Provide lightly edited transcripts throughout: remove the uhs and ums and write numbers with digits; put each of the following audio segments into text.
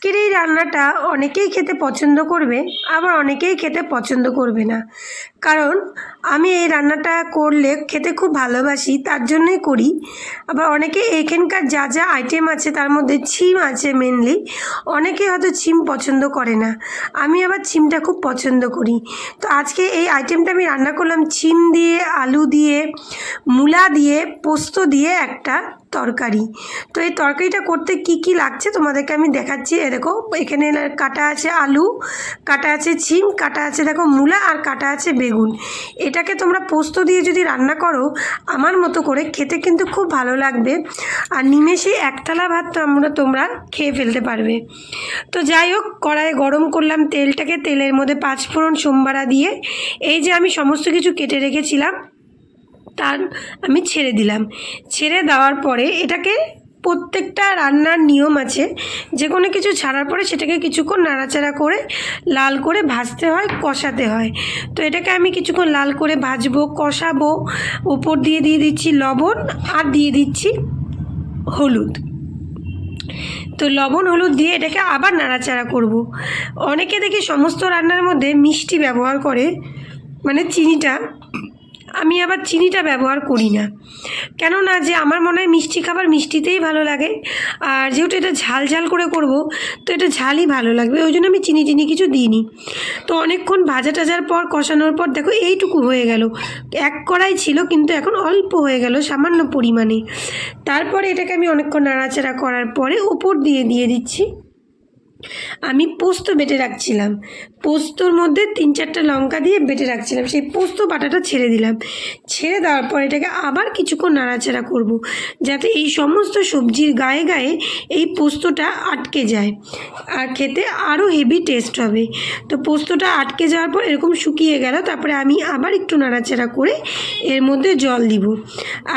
আজকের এই রান্নাটা অনেকেই খেতে পছন্দ করবে, আবার অনেকেই খেতে পছন্দ করবে না। কারণ আমি এই রান্নাটা করলে খেতে খুব ভালোবাসি, তার জন্যই করি। আবার অনেকে এখানকার যা যা আইটেম আছে তার মধ্যে ছিম আছে মেনলি, অনেকে হয়তো ছিম পছন্দ করে না, আমি আবার ছিমটা খুব পছন্দ করি। তো আজকে এই আইটেমটা আমি রান্না করলাম ছিম দিয়ে, আলু দিয়ে, মূলা দিয়ে, পোস্ত দিয়ে একটা তরকারি। তো এই তরকারিটা করতে কি কি লাগছে তোমাদেরকে আমি দেখাচ্ছি। দেখো এখানে কাটা আছে আলু, কাটা আছে ছিম, কাটা আছে দেখো মূলা, আর কাটা আছে বেগুন। এটাকে তোমরা পোস্ত দিয়ে যদি রান্না করো আমার মতো করে, খেতে কিন্তু খুব ভালো লাগবে। আর নিমেষে এক থালা ভাত তোমরা খেয়ে ফেলতে পারবে। তো যাই হোক, কড়াইয়ে গরম করলাম তেলটাকে, তেলের মধ্যে পাঁচফোড়ন সোমবারা দিয়ে এই যে আমি সমস্ত কিছু কেটে রেখেছিলাম তার আমি ছেড়ে দিলাম। ছেড়ে দেওয়ার পরে এটাকে, প্রত্যেকটা রান্নার নিয়ম আছে, যে কোনো কিছু ছাড়ার পরে সেটাকে কিছুক্ষণ নাড়াচাড়া করে লাল করে ভাজতে হয়, কষাতে হয়। তো এটাকে আমি কিছুক্ষণ লাল করে ভাজবো, কষাবো। উপর দিয়ে দিচ্ছি লবণ, আর দিয়ে দিচ্ছি হলুদ। তো লবণ হলুদ দিয়ে এটাকে আবার নাড়াচাড়া করব। অনেকে দেখি সমস্ত রান্নার মধ্যে মিষ্টি ব্যবহার করে, মানে চিনিটা। আমি আবার চিনিটা ব্যবহার করি না, কেননা যে আমার মনে হয় মিষ্টি খাবার মিষ্টিতেই ভালো লাগে। আর যেহেতু এটা ঝাল ঝাল করে করব, তো এটা ঝালই ভালো লাগবে, ওই জন্য আমি চিনি কিছু দিইনি। তো অনেকক্ষণ ভাজা টাজার পর, কষানোর পর দেখো এইটুকু হয়ে গেল। এক কড়াই ছিল কিন্তু এখন অল্প হয়ে গেল, সামান্য পরিমাণে। তারপরে এটাকে আমি অনেকক্ষণ নাড়াচাড়া করার পরে উপর দিয়ে দিচ্ছি আমি পোস্ত বেটে রাখছিলাম। পোস্তর মধ্যে 3-4টা লঙ্কা দিয়ে বেটে রাখছিলাম, সেই পোস্ত বাটাটা ছেড়ে দিলাম। ছেড়ে দেওয়ার পর এটাকে আবার কিছুক্ষণ নাড়াচাড়া করব, যাতে এই সমস্ত সবজির গায়ে গায়ে এই পোস্তটা আটকে যায়, আর খেতে আরও হেভি টেস্ট হবে। তো পোস্তটা আটকে যাওয়ার পর এরকম শুকিয়ে গেল, তারপরে আমি আবার একটু নাড়াচাড়া করে এর মধ্যে জল দিব।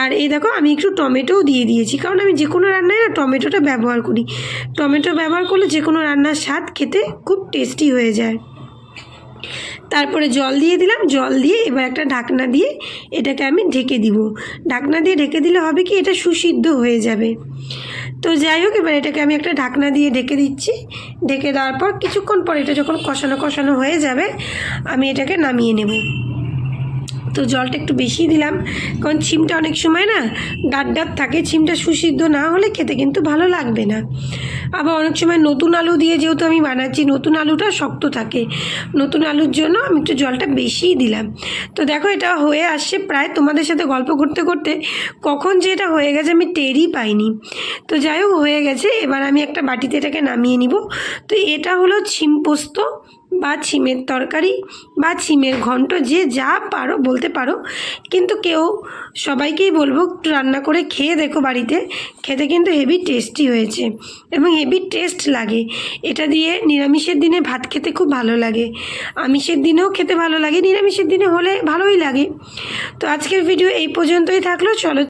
আর এই দেখো আমি একটু টমেটোও দিয়ে দিয়েছি, কারণ আমি যে কোনো রান্নায় না টমেটোটা ব্যবহার করি। টমেটো ব্যবহার করলে যে কোনো রান্নার স্বাদ খেতে খুব টেস্টি হয়ে যায়। তারপরে জল দিয়ে দিলাম, জল দিয়ে এবার একটা ঢাকনা দিয়ে এটাকে আমি ঢেকে দিব। ঢাকনা দিয়ে ঢেকে দিলে হবে কি, এটা সুসিদ্ধ হয়ে যাবে। তো যাই হোক, এবার এটাকে আমি একটা ঢাকনা দিয়ে ঢেকে দিচ্ছি। ঢেকে দেওয়ার পর কিছুক্ষণ পর এটা যখন কষানো হয়ে যাবে, আমি এটাকে নামিয়ে নেব। তো জলটা একটু বেশি দিলাম, কারণ ছিমটা অনেক সময় না ডাঁট থাকে, ছিমটা সুসিদ্ধ না হলে খেতে কিন্তু ভালো লাগবে না। আবার অনেক সময় নতুন আলু দিয়ে যেহেতু আমি বানাচ্ছি, নতুন আলুটা শক্ত থাকে, নতুন আলুর জন্য আমি একটু জলটা বেশিই দিলাম। তো দেখো এটা হয়ে আসছে প্রায়, তোমাদের সাথে গল্প করতে করতে কখন যে এটা হয়ে গেছে আমি টেরই পাইনি। তো যাই হোক হয়ে গেছে, এবার আমি একটা বাটিতে এটাকে নামিয়ে নিব। তো এটা হলো ছিম পোস্ত বা ছিমের তরকারি বা ছিমের ঘন্ট, যে যা পারো বলতে পারো, কিন্তু সবাইকেই বলবো একটু রান্না করে খেয়ে দেখো বাড়িতে, খেতে কিন্তু হেভি টেস্টি হয়েছে এবং হেভি টেস্ট লাগে। এটা দিয়ে নিরামিষের দিনে ভাত খেতে খুব ভালো লাগে, আমিষের দিনেও খেতে ভালো লাগে, নিরামিষের দিনে হলে ভালোই লাগে। তো আজকের ভিডিও এই পর্যন্তই থাকলো, চলো